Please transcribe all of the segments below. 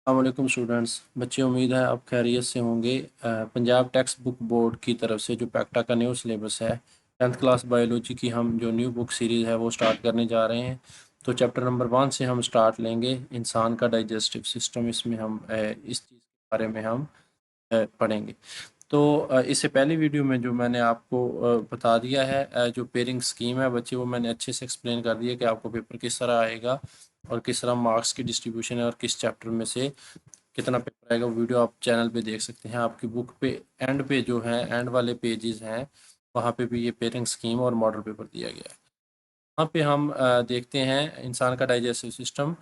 अस्सलामुअलैकुम स्टूडेंट्स। बच्चे, उम्मीद है आप खैरियत से होंगे। पंजाब टेक्स्ट बुक बोर्ड की तरफ से जो पैक्टा का न्यू सिलेबस है, 10th क्लास बायोलॉजी की हम जो न्यू बुक सीरीज़ है वो स्टार्ट करने जा रहे हैं। तो चैप्टर नंबर 1 से हम स्टार्ट लेंगे, इंसान का डाइजेस्टिव सिस्टम। इसमें हम इस चीज़ के बारे में हम पढ़ेंगे। तो इससे पहली वीडियो में जो मैंने आपको बता दिया है, जो पेयरिंग स्कीम है बच्चे, वो मैंने अच्छे से एक्सप्लेन कर दिया कि आपको पेपर किस तरह आएगा और किस तरह मार्क्स की डिस्ट्रीब्यूशन है और किस चैप्टर में से कितना पेपर आएगा। वीडियो आप चैनल पे देख सकते हैं। आपकी बुक पे एंड पे जो है, एंड वाले पेजेस हैं, वहाँ पे भी ये पेयरिंग स्कीम और मॉडल पेपर दिया गया है। वहाँ पे हम देखते हैं इंसान का डाइजेस्टिव सिस्टम।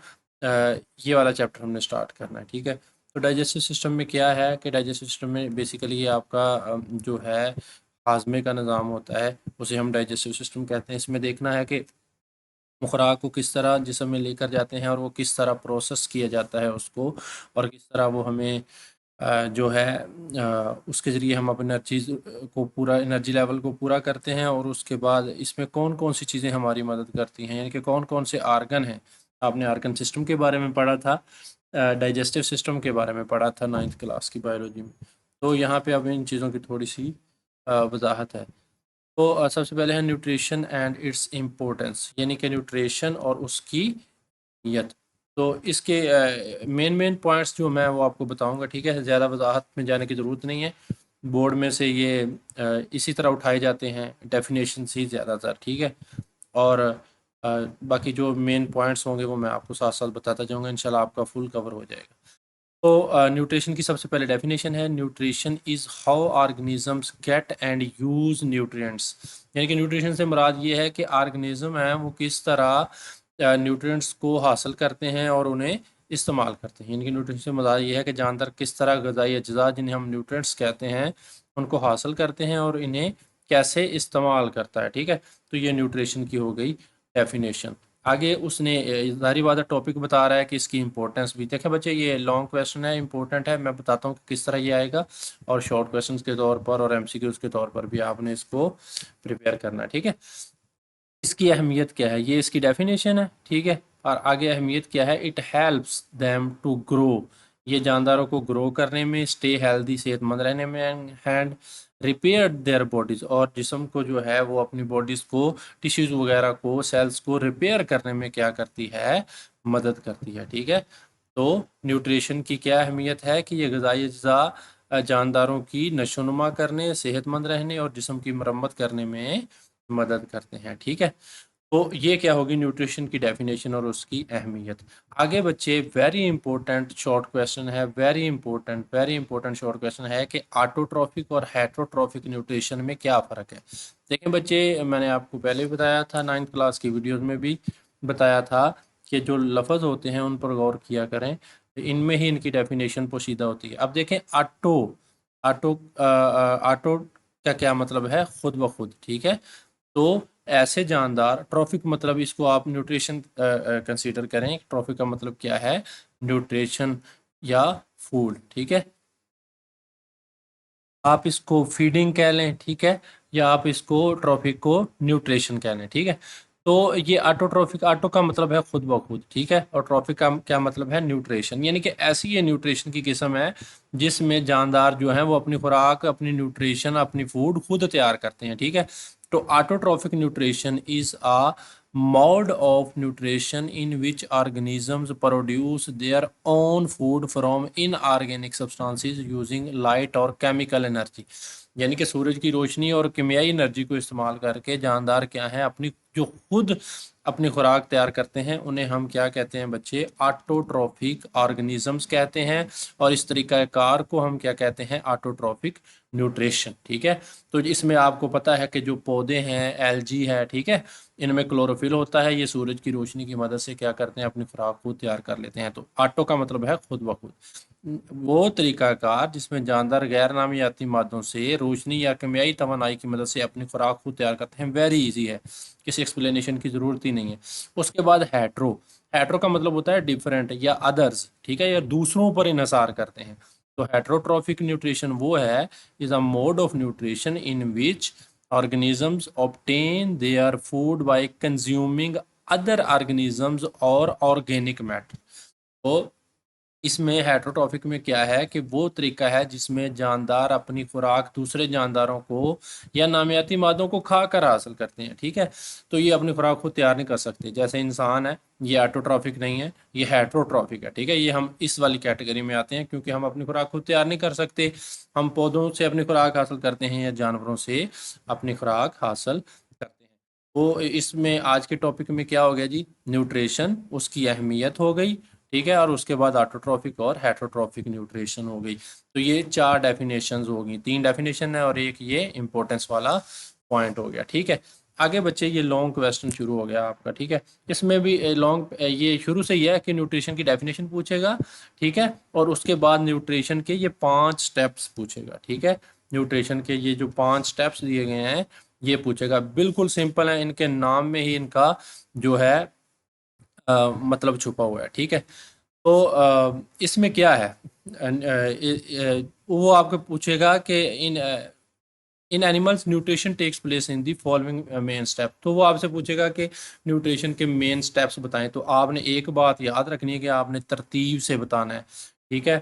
ये वाला चैप्टर हमने स्टार्ट करना है, ठीक है। तो डाइजेस्टिव सिस्टम में क्या है कि डाइजेस्टिव सिस्टम में बेसिकली ये आपका जो है हाजमे का निज़ाम होता है, उसे हम डाइजेस्टिव सिस्टम कहते हैं। इसमें देखना है कि खुराक को किस तरह जिस्म में लेकर जाते हैं और वो किस तरह प्रोसेस किया जाता है उसको, और किस तरह वो हमें जो है उसके ज़रिए हम अपने एनर्जी को पूरा एनर्जी लेवल को पूरा करते हैं। और उसके बाद इसमें कौन कौन सी चीज़ें हमारी मदद करती हैं, यानी कि कौन कौन से आर्गन हैं। आपने आर्गन सिस्टम के बारे में पढ़ा था, डाइजेस्टिव सिस्टम के बारे में पढ़ा था 9th क्लास की बायोलॉजी में। तो यहाँ पे अब इन चीज़ों की थोड़ी सी वजाहत है। तो सबसे पहले है न्यूट्रिशन एंड इट्स इम्पोर्टेंस, यानी कि न्यूट्रिशन और उसकी नियत। तो इसके मेन मेन पॉइंट्स जो मैं वो आपको बताऊंगा, ठीक है। ज़्यादा वजाहत में जाने की ज़रूरत नहीं है, बोर्ड में से ये इसी तरह उठाए जाते हैं, डेफिनेशन ही ज़्यादातर, ठीक है। और बाकी जो मेन पॉइंट्स होंगे वो मैं आपको साथ साथ बताता जाऊंगा, इंशाल्लाह आपका फुल कवर हो जाएगा। तो न्यूट्रिशन की सबसे पहले डेफिनेशन है, nutrition is how organisms get and use nutrients. यानी कि न्यूट्रिशन से मुराद ये है कि ऑर्गेनिज्म है वो किस तरह न्यूट्रिएंट्स को हासिल करते हैं और उन्हें इस्तेमाल करते हैं। यानी कि न्यूट्रिशन से मुराद ये है कि जानदार किस तरह ग़िज़ाई अज्जा जिन्हें हम न्यूट्रिएंट्स कहते हैं उनको हासिल करते हैं और इन्हें कैसे इस्तेमाल करता है, ठीक है। तो ये न्यूट्रिशन की हो गई डेफिनेशन। आगे उसने ज़ाहिर बात है टॉपिक बता रहा है कि इसकी इंपॉर्टेंस भी। देखें बच्चे, ये लॉन्ग क्वेश्चन है, इंपॉर्टेंट है। मैं बताता हूँ कि किस तरह ये आएगा, और शॉर्ट क्वेश्चंस के तौर पर और एमसीक्यूज के तौर पर भी आपने इसको प्रिपेयर करना है, ठीक है। इसकी अहमियत क्या है, ये इसकी डेफिनेशन है, ठीक है। और आगे अहमियत क्या है, it helps them to grow, ये जानदारों को ग्रो करने में, स्टे हेल्दी सेहतमंद रहने में, एंड रिपेयर देयर बॉडीज़, और जिस्म को जो है वो अपनी बॉडीज़ को, टिश्यूज़ वगैरह को, सेल्स को रिपेयर करने में क्या करती है, मदद करती है, ठीक है। तो न्यूट्रिशन की क्या अहमियत है कि ये ग़िज़ाई अज्जा जानदारों की नशोनुमा करने, सेहतमंद रहने और जिस्म की मरम्मत करने में मदद करते हैं, ठीक है। तो ये क्या होगी न्यूट्रिशन की डेफिनेशन और उसकी अहमियत। आगे बच्चे, वेरी इंपॉर्टेंट शॉर्ट क्वेश्चन है, वेरी इंपॉर्टेंट शॉर्ट क्वेश्चन है कि ऑटोट्रॉफिक और हेटरोट्रॉफिक न्यूट्रिशन में क्या फ़र्क है। देखें बच्चे, मैंने आपको पहले भी बताया था, 9th क्लास की वीडियोज़ में भी बताया था कि जो लफ्ज़ होते हैं उन पर गौर किया करें, इनमें ही इनकी डेफिनेशन पोशीदा होती है। अब देखें, ऑटो ऑटो ऑटो का क्या मतलब है, खुद ब खुद, ठीक है। तो ऐसे जानदार, ट्रॉफिक मतलब इसको आप न्यूट्रिशन कंसीडर करें। ट्रॉफिक का मतलब क्या है, न्यूट्रिशन या फूड, ठीक है। आप इसको फीडिंग कह लें, ठीक है, या आप इसको ट्रॉफिक को न्यूट्रिशन कह लें, ठीक है। तो ये ऑटोट्रॉफिक, ऑटो का मतलब है खुद ब खुद, ठीक है, और ट्रॉफिक का क्या मतलब है, न्यूट्रिशन। यानी कि ऐसी ये न्यूट्रिशन की किस्म है जिसमें जानदार जो है वो अपनी खुराक, अपनी न्यूट्रिशन, अपनी फूड खुद तैयार करते हैं, ठीक है। तो autotrophic nutrition is a mode of nutrition in which organisms produce their own food from inorganic substances using light और chemical energy। यानी कि सूरज की रोशनी और कीमियाई एनर्जी को इस्तेमाल करके जानदार क्या हैं, अपनी जो खुद अपनी खुराक तैयार करते हैं उन्हें हम क्या कहते हैं बच्चे, ऑटोट्रॉफिक ऑर्गेनिजम्स कहते हैं। और इस तरीक़ाकार को हम क्या कहते हैं, ऑटोट्रॉफिक न्यूट्रिशन, ठीक है। तो इसमें आपको पता है कि जो पौधे हैं, एल्गी है, ठीक है, इनमें क्लोरोफिल होता है, ये सूरज की रोशनी की मदद से क्या करते हैं, अपनी खुराक को तैयार कर लेते हैं। तो ऑटो का मतलब है खुद ब खुद, वो तरीक़ाकार जिसमें जानदार गैर नामियाती मादों से रोशनी या कीमियाई तवानाई की मदद से अपनी खुराक को तैयार करते हैं। वेरी इजी है, किसी एक्सप्लेनेशन की ज़रूरत ही नहीं है। उसके बाद हेट्रो, हेट्रो का मतलब होता है डिफरेंट या अदर्स, ठीक है, या दूसरों पर इन्हसार करते हैं। तो हेट्रोट्रॉफिक न्यूट्रिशन वो है, is a mode of nutrition in which organisms obtain their food by consuming other organisms or organic matter। तो اس میں ہیٹروٹروفک میں کیا ہے کہ وہ طریقہ ہے جس میں جاندار اپنی خوراک دوسرے جانداروں کو یا نامیاتی مادوں کو کھا کر حاصل کرتے ہیں، ٹھیک ہے؟ تو یہ اپنی خوراک خود تیار نہیں کر سکتے، جیسے انسان ہے یہ ایٹوٹرافک نہیں ہے، یہ ہیٹروٹرافک ہے، ٹھیک ہے؟ یہ ہم اس والی کیٹیگری میں آتے ہیں کیونکہ ہم اپنی خوراک خود تیار نہیں کر سکتے، ہم پودوں سے اپنی خوراک حاصل کرتے ہیں یا جانوروں سے اپنی خوراک حاصل کرتے ہیں۔ وہ اس میں آج کے ٹاپک میں کیا ہو گیا جی؟ نیوٹریشن، اس کی اہمیت ہو گئی، ٹھیک ہے؟ اور اس کے بعد آٹوٹروفک اور ہیٹروٹروفک نیوٹریشن ہو گئی۔ تو یہ 4 ڈیفینیشنز ہو گئی، 3 ڈیفینیشن ہے اور ایک یہ امپورٹنس والا پوائنٹ ہو گیا، ٹھیک ہے؟ آگے بچے یہ لانگ کویسچن شروع ہو گیا آپ کا، ٹھیک ہے؟ اس میں بھی لانگ یہ شروع سے یہ ہے کہ نیوٹریشن کی ڈیفینیشن پوچھے گا، ٹھیک ہے؟ اور اس کے بعد نیوٹریشن کے یہ 5 سٹیپس پوچھے گا، ٹھیک ہے؟ نیوٹریشن کے یہ جو 5 سٹیپس دیے گئے ہیں یہ پوچھے گا، بالکل سمپل ہے، ان کے نام میں ہی ان کا جو ہے مطلب چھپا ہوا ہے، ٹھیک ہے؟ تو اس میں کیا ہے، وہ آپ کو پوچھے گا کہ in animals nutrition takes place in the following main step, تو وہ آپ سے پوچھے گا کہ نیوٹریشن کے مین اسٹیپس بتائیں، تو آپ نے ایک بات یاد رکھنی ہے کہ آپ نے ترتیب سے بتانا ہے، ٹھیک ہے؟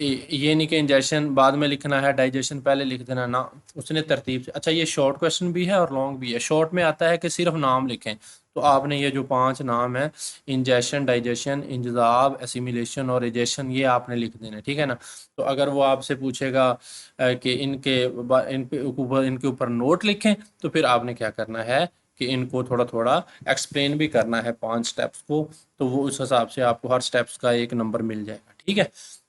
یہ نہیں کہ انجیکشن بعد میں لکھنا ہے، ڈائجیشن پہلے لکھ دینا، نہ، اس نے ترتیب سے۔ اچھا، یہ شارٹ کویسچن بھی ہے اور لانگ بھی ہے۔ شارٹ میں آتا ہے کہ صرف نام لکھیں، تو آپ نے یہ جو 5 نام ہیں، انجیشن، ڈائجیشن، انجذاب، اسیمیلیشن اور ایجیشن، یہ آپ نے لکھ دینا، ٹھیک ہے نا؟ تو اگر وہ آپ سے پوچھے گا کہ ان کے اوپر نوٹ لکھیں، تو پھر آپ نے کیا کرنا ہے کہ ان کو تھوڑا تھوڑا ایکسپلین بھی کرنا ہے 5 سٹیپس کو، تو وہ اس حساب سے آپ کو ہر سٹیپس کا ایک نمبر مل جائے گا، ٹھیک ہے؟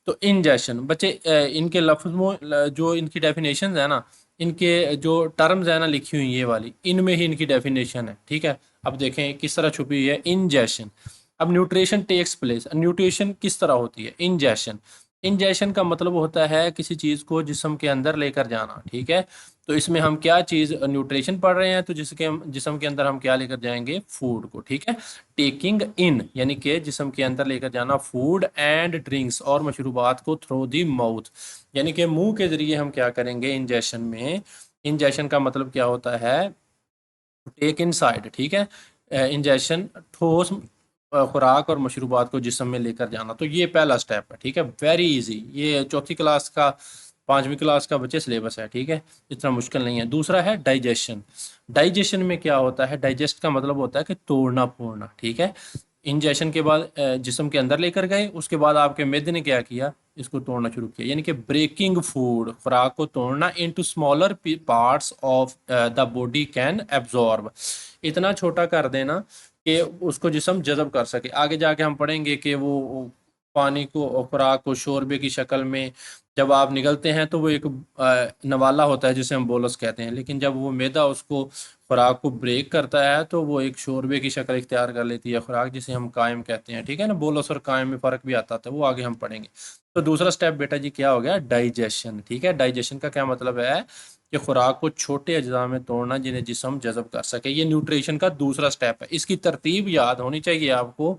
تو انجیشن بچے، ان کے لفظوں جو ان کی ڈیفینیشنز ہیں نا، ان کے جو ٹرمز ہیں نا لکھی ہوئی یہ والی، ان میں ہی ان کی ڈیفینیشن ہے، ٹھیک ہے؟ اب دیکھیں کس طرح چھپی ہوئی ہے انجیشن۔ اب نیوٹریشن ٹیکس پلیس، نیوٹریشن کس طرح ہوتی ہے؟ انجیشن، انجیشن کا مطلب ہوتا ہے کسی چیز کو جسم کے اندر لے کر جانا، ٹھیک ہے؟ تو اس میں ہم کیا چیز نیوٹریشن پڑھ رہے ہیں، تو جسم کے اندر ہم کیا لے کر جائیں گے؟ فوڈ کو، ٹھیک ہے؟ ٹیکنگ ان یعنی کہ جسم کے اندر لے کر جانا فوڈ اینڈ ڈرنکس اور مشروبات کو تھرو دی ماؤتھ، یعنی کہ منہ کے ذریعے ہم کیا کریں گے انجیشن میں؟ انجیشن کا مطلب کیا ہوتا ہے؟ ٹیک ان سائڈ، ٹھیک ہے؟ انجیشن ٹھوس خوراک اور مشروبات کو جسم میں لے کر جانا، تو یہ پہلا سٹیپ ہے، ٹھیک ہے؟ ویری ایزی، یہ 4تھی کلاس کا 5ویں کلاس کا بچے سلیبس ہے، ٹھیک ہے؟ اتنا مشکل نہیں ہے۔ دوسرا ہے ڈائجیشن۔ ڈائجیشن میں کیا ہوتا ہے؟ ڈائجسٹ کا مطلب ہوتا ہے کہ توڑنا پھوڑنا، ٹھیک ہے؟ انجیکشن کے بعد جسم کے اندر لے کر گئے، اس کے بعد آپ کے معدے نے کیا کیا؟ اس کو توڑنا شروع کیا، یعنی کہ بریکنگ فوڈ، خوراک کو توڑنا into smaller parts of the body can absorb, اتنا چھوٹا کر دینا کہ اس کو جسم جذب کر سکے۔ آگے جا کے ہم پڑھیں گے کہ وہ پانی کو، خوراک کو شوربے کی شکل میں جب آپ نگلتے ہیں تو وہ ایک نوالا ہوتا ہے جسے ہم بولس کہتے ہیں، لیکن جب وہ معدہ اس کو خوراک کو بریک کرتا ہے تو وہ ایک شوربے کی شکل اختیار کر لیتی ہے خوراک، جسے ہم قائم کہتے ہیں، ٹھیک ہے نا؟ بولس اور قائم میں فرق بھی آتا ہے، وہ آگے ہم پڑھیں گے۔ تو دوسرا سٹیپ بیٹا جی کیا ہو گیا؟ ڈائجیشن، ٹھیک ہے؟ ڈائجیشن کا کیا مطلب ہے؟ کہ خوراک کو چھوٹے اجزاء میں توڑنا جنہیں جسم جذب کر سکے، یہ نیوٹریشن کا دوسرا سٹیپ ہے۔ اس کی ترتیب یاد ہونی چاہیے آپ کو،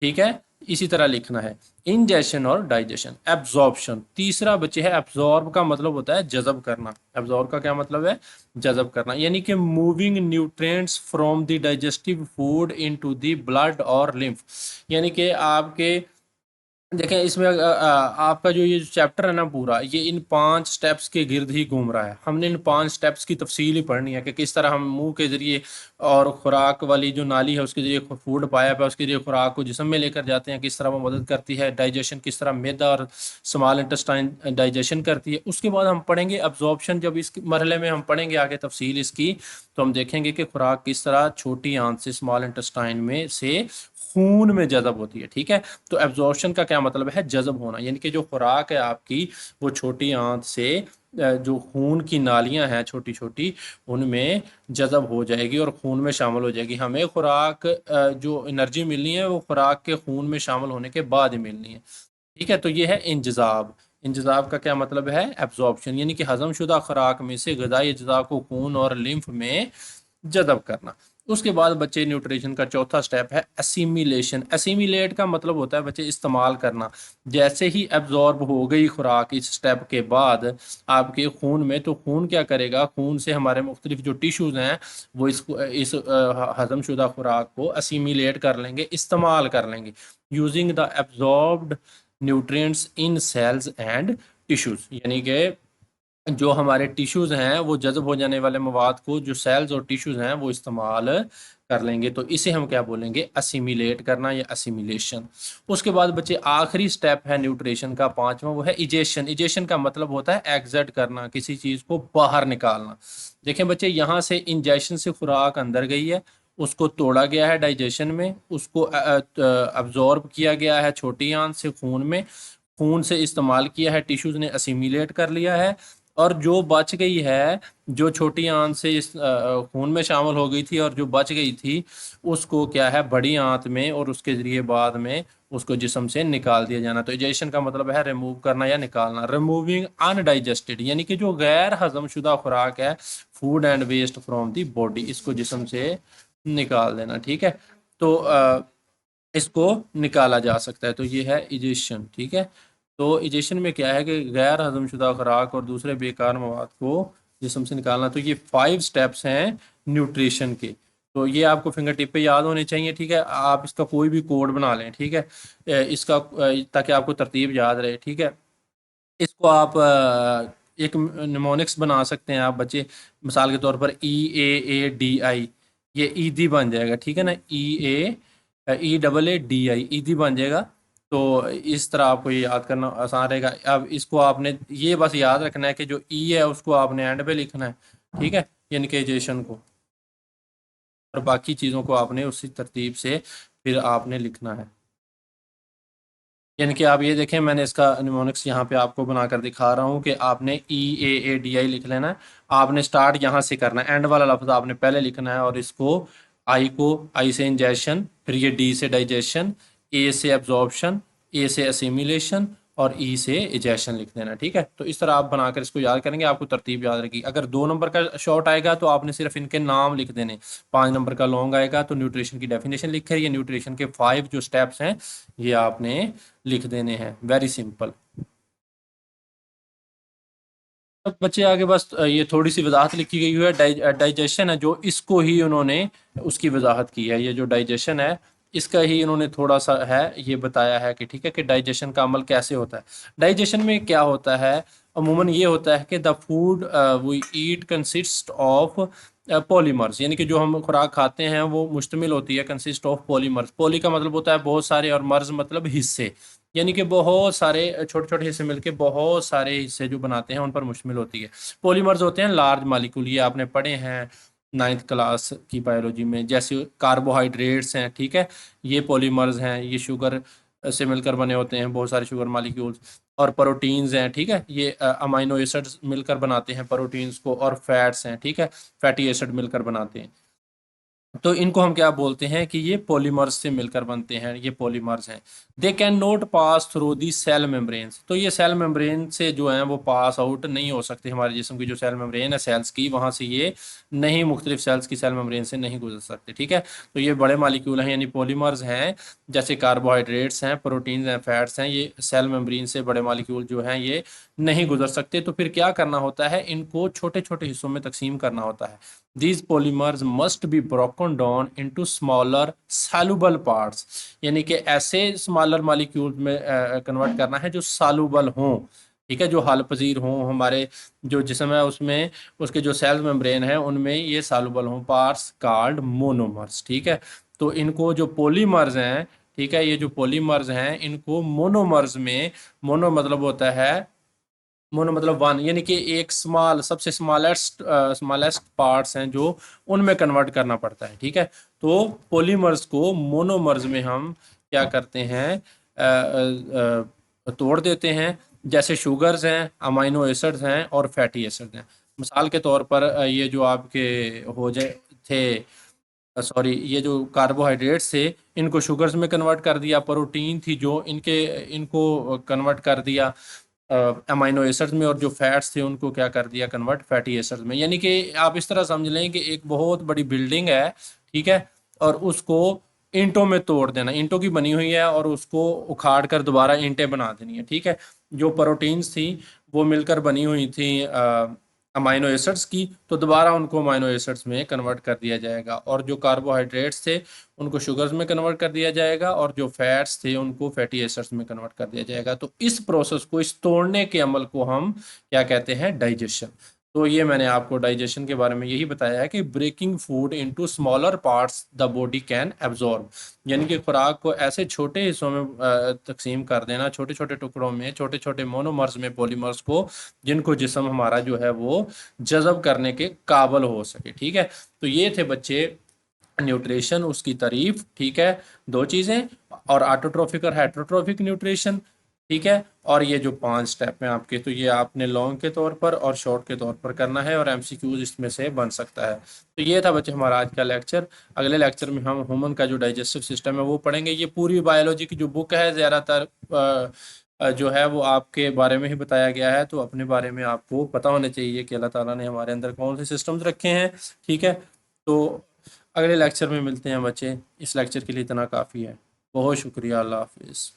ٹھیک ہے؟ اسی طرح لکھنا ہے انجیشن اور ڈائجیشن۔ ایبزارپشن تیسرا بچے ہے، ایبزارب کا مطلب ہوتا ہے جذب کرنا۔ ایبزارب کا کیا مطلب ہے؟ جذب کرنا، یعنی کہ moving nutrients from the digestive food into the blood اور لمف، یعنی کہ آپ کے دیکھیں اس میں آپ کا جو یہ چیپٹر ہے نا پورا، یہ ان 5 سٹیپس کے گرد ہی گھوم رہا ہے۔ ہم نے ان 5 سٹیپس کی تفصیل ہی پڑھنی ہے کہ کس طرح ہم منہ کے ذریعے اور خوراک والی جو نالی ہے اس کے ذریعے فوڈ پایا پہ اس کے ذریعے خوراک کو جسم میں لے کر جاتے ہیں، کس طرح وہ مدد کرتی ہے، ڈائجیشن کس طرح میدا اور اسمال انٹسٹائن ڈائجیشن کرتی ہے۔ اس کے بعد ہم پڑھیں گے ابزارپشن، جب اس مرحلے میں ہم پڑھیں گے آگے تفصیل اس کی، تو ہم دیکھیں گے کہ خوراک کس طرح چھوٹی آنت سے، اسمال انٹسٹائن میں سے خون میں جذب ہوتی ہے، ٹھیک ہے؟ تو ایبزارپشن کا کیا مطلب ہے؟ جذب ہونا، یعنی کہ جو خوراک ہے آپ کی وہ چھوٹی آنت سے جو خون کی نالیاں ہیں چھوٹی چھوٹی ان میں جذب ہو جائے گی اور خون میں شامل ہو جائے گی۔ ہمیں خوراک جو انرجی ملنی ہے وہ خوراک کے خون میں شامل ہونے کے بعد ہی ملنی ہے، ٹھیک ہے؟ تو یہ ہے انجذاب۔ انجذاب کا کیا مطلب ہے؟ ایبزارپشن، یعنی کہ ہضم شدہ خوراک میں سے غذائی اجزاء کو خون اور لمف میں جذب کرنا۔ اس کے بعد بچے نیوٹریشن کا چوتھا سٹیپ ہے اسیمیلیشن۔ اسیمیلیٹ کا مطلب ہوتا ہے بچے استعمال کرنا، جیسے ہی ایبزارب ہو گئی خوراک اس سٹیپ کے بعد آپ کے خون میں، تو خون کیا کرے گا؟ خون سے ہمارے مختلف جو ٹیشوز ہیں وہ اس ہضم شدہ خوراک کو اسیمیلیٹ کر لیں گے، استعمال کر لیں گے، using the absorbed nutrients in cells and tissues, यानी कि जो हमारे टिश्यूज हैं वो जذب हो जाने वाले मवाद को जो सेल्स और टिश्यूज हैं वो इस्तेमाल कर लेंगे, तो इसे हम क्या बोलेंगे, असिमिलेट करना या असिमिलेशन। उसके बाद बच्चे आखिरी स्टेप है न्यूट्रिशन का, पांचवा, वो है इजेशन। इजेशन का मतलब होता है एग्जर्ट करना, किसी चीज को बाहर निकालना। देखें बच्चे, यहाँ से इंजेक्शन से खुराक अंदर गई है, उसको तोड़ा गया है डाइजेशन में, उसको अब्जॉर्ब किया गया है छोटी आंत से खून में, खून से इस्तेमाल किया है, टिश्यूज ने असिमिलेट कर लिया है, और जो बच गई है, जो छोटी आंत से इस खून में शामिल हो गई थी और जो बच गई थी, उसको क्या है, बड़ी आंत में और उसके जरिए बाद में उसको जिस्म से निकाल दिया जाना। तो इजेशन का मतलब है रिमूव करना या निकालना। रिमूविंग अनडाइजेस्टेड, यानी कि जो गैर हजम शुदा खुराक है, food and waste from the body, इसको जिस्म से निकाल देना। ठीक है, तो इसको निकाला जा सकता है, तो ये है इजेशन। ठीक है, तो इजेशन में क्या है कि गैर हजमशुदा खुराक और दूसरे बेकार मवाद को जिस्म से निकालना। तो ये 5 स्टेप्स हैं न्यूट्रिशन के, तो ये आपको फिंगर टिप पे याद होने चाहिए। ठीक है, आप इसका कोई भी कोड बना लें, ठीक है, इसका ताकि आपको तरतीब याद रहे। ठीक है, इसको आप एक निमोनिक्स बना सकते हैं आप बच्चे, मिसाल के तौर पर EAADI, ये ईदी बन जाएगा। ठीक है ना, EAEADI, ईदी बन जाएगा। तो इस तरह आपको ये याद करना आसान रहेगा। अब इसको आपने ये बस याद रखना है कि जो ई है उसको आपने एंड पे लिखना है, ठीक है, यानी कि इजेशन को, और बाकी चीज़ों को आपने उसी तरतीब से फिर आपने लिखना है। यानी कि आप ये देखें, मैंने इसका निमोनिक्स यहाँ पे आपको बनाकर दिखा रहा हूँ कि आपने EAADI लिख लेना है। आपने स्टार्ट यहाँ से करना है, एंड वाला लफ्ज़ आपने पहले लिखना है, और इसको आई से इंजेशन, फिर ये डी से डाइजेशन, ए से एब्जॉर्प्शन, ए से असिमिलेशन, और ई से इजेशन लिख देना। ठीक है, तो इस तरह आप बनाकर इसको याद करेंगे, आपको तरतीब याद रहेगी। अगर 2 नंबर का शॉर्ट आएगा तो आपने सिर्फ इनके नाम लिख देने, 5 नंबर का लॉन्ग आएगा तो न्यूट्रिशन की डेफिनेशन लिखे, ये न्यूट्रिशन के 5 जो स्टेप्स हैं ये आपने लिख देने हैं। Very simple. अब बच्चे आगे बस ये थोड़ी सी वजाहत लिखी गई है, डाइजेशन है जो, इसको ही उन्होंने उसकी वजाहत की है। ये जो डाइजेशन है इसका ही इन्होंने थोड़ा सा है ये बताया है कि ठीक है, कि डाइजेशन का अमल कैसे होता है। डाइजेशन में क्या होता है, अमूमन ये होता है कि the food we eat consist of polymers, यानी कि जो हम खुराक खाते हैं वो मुश्तमिल होती है, कंसिस्ट ऑफ पॉलीमर्स। पॉली का मतलब होता है बहुत सारे, और मर्ज मतलब हिस्से, यानी कि बहुत सारे छोटे छोटे हिस्से मिलके बहुत सारे हिस्से जो बनाते हैं उन पर मुश्तमिल होती है। पॉलीमर्स होते हैं लार्ज मालिक्यूल, ये आपने पढ़े हैं 9th क्लास की बायोलॉजी में। जैसे कार्बोहाइड्रेट्स हैं, ठीक है, ये पॉलीमर्स हैं, ये शुगर से मिलकर बने होते हैं, बहुत सारे शुगर मालिक्यूल्स। और प्रोटीन्स हैं, ठीक है, ये अमाइनो एसिड्स मिलकर बनाते हैं प्रोटीन्स को। और फैट्स हैं, ठीक है, फैटी एसिड मिलकर बनाते हैं। तो इनको हम क्या बोलते हैं कि ये पॉलीमर्स से मिलकर बनते हैं, ये पॉलीमर्स हैं। They can not pass through the cell membranes, तो ये सेल मेम्ब्रेन से जो है वो पास आउट नहीं हो सकते। हमारे जिस्म की जो सेल मेम्ब्रेन है सेल्स की, वहाँ से ये नहीं, मुख्तलिफ सेल्स की सेल मेम्ब्रेन से नहीं गुजर सकते। ठीक है, तो ये बड़े मालिक्यूल हैं, यानी पॉलीमर्स हैं, जैसे कार्बोहाइड्रेट्स हैं, प्रोटीन्स हैं, फैट्स हैं, ये सेल मेम्ब्रेन से बड़े मालिक्यूल जो हैं ये नहीं गुजर सकते। तो फिर क्या करना होता है, इनको छोटे छोटे हिस्सों में तकसीम करना होता है। These polymers must be broken down into smaller soluble parts, यानी कि ऐसे स्मॉलर मॉलिक्यूल में कन्वर्ट करना है जो सॉल्युबल हों, ठीक है, जो हल पजीर हों। हमारे जो जिस्म है उसमें उसके जो सेल मेम्ब्रेन है उनमें ये सॉल्युबल हों, पार्ट्स कॉल्ड मोनोमर्स। ठीक है, तो इनको जो पॉलीमर्स हैं, ठीक है, ये जो पॉलीमर्स हैं इनको मोनोमर्स में, मोनो मतलब होता है, मोनो मतलब वन, यानी कि एक स्मॉल, सबसे स्मॉलेस्ट पार्ट्स हैं जो उनमें कन्वर्ट करना पड़ता है। ठीक है, तो पॉलीमर्स को मोनोमर्स में हम क्या करते हैं, तोड़ देते हैं। जैसे शुगर्स हैं, अमाइनो एसिड्स हैं, और फैटी एसिड्स हैं। मिसाल के तौर पर ये जो आपके हो जाए थे, सॉरी, ये जो कार्बोहाइड्रेट्स थे इनको शुगर्स में कन्वर्ट कर दिया, प्रोटीन थी जो इनके, इनको कन्वर्ट कर दिया अमाइनो एसिड्स में, और जो फैट्स थे उनको क्या कर दिया, कन्वर्ट फैटी एसिड्स में। यानी कि आप इस तरह समझ लें कि एक बहुत बड़ी बिल्डिंग है, ठीक है, और उसको ईंटों में तोड़ देना, ईंटों की बनी हुई है और उसको उखाड़ कर दोबारा ईंटें बना देनी है। ठीक है, जो प्रोटीन्स थी वो मिलकर बनी हुई थी अमाइनो एसिड्स की, तो दोबारा उनको अमाइनो एसिड्स में कन्वर्ट कर दिया जाएगा, और जो कार्बोहाइड्रेट्स थे उनको शुगर्स में कन्वर्ट कर दिया जाएगा, और जो फैट्स थे उनको फैटी एसिड्स में कन्वर्ट कर दिया जाएगा। तो इस प्रोसेस को, इस तोड़ने के अमल को हम क्या कहते हैं? डाइजेशन। तो ये मैंने आपको डाइजेशन के बारे में यही बताया है कि breaking food into smaller parts the body can absorb, यानी कि खुराक को ऐसे छोटे हिस्सों में तकसीम कर देना, छोटे छोटे टुकड़ों में, छोटे छोटे मोनोमर्स में, पॉलीमर्स को, जिनको जिस्म हमारा जो है वो जज़ब करने के काबिल हो सके। ठीक है, तो ये थे बच्चे न्यूट्रिशन, उसकी तारीफ। ठीक है, दो चीज़ें, और ऑटोट्रोफिक और हेट्रोट्रोफिक न्यूट्रिशन। ठीक है, और ये जो 5 स्टेप हैं आपके, तो ये आपने लॉन्ग के तौर पर और शॉर्ट के तौर पर करना है, और एमसीक्यूज इसमें से बन सकता है। तो ये था बच्चे हमारा आज का लेक्चर। अगले लेक्चर में हम ह्यूमन का जो डाइजेस्टिव सिस्टम है वो पढ़ेंगे। ये पूरी बायोलॉजी की जो बुक है ज़्यादातर जो है वो आपके बारे में ही बताया गया है, तो अपने बारे में आपको पता होना चाहिए कि अल्लाह ताला ने हमारे अंदर कौन से सिस्टम्स रखे हैं। ठीक है, तो अगले लेक्चर में मिलते हैं बच्चे। इस लेक्चर के लिए इतना काफ़ी है। बहुत शुक्रिया, अल्लाह हाफिज़।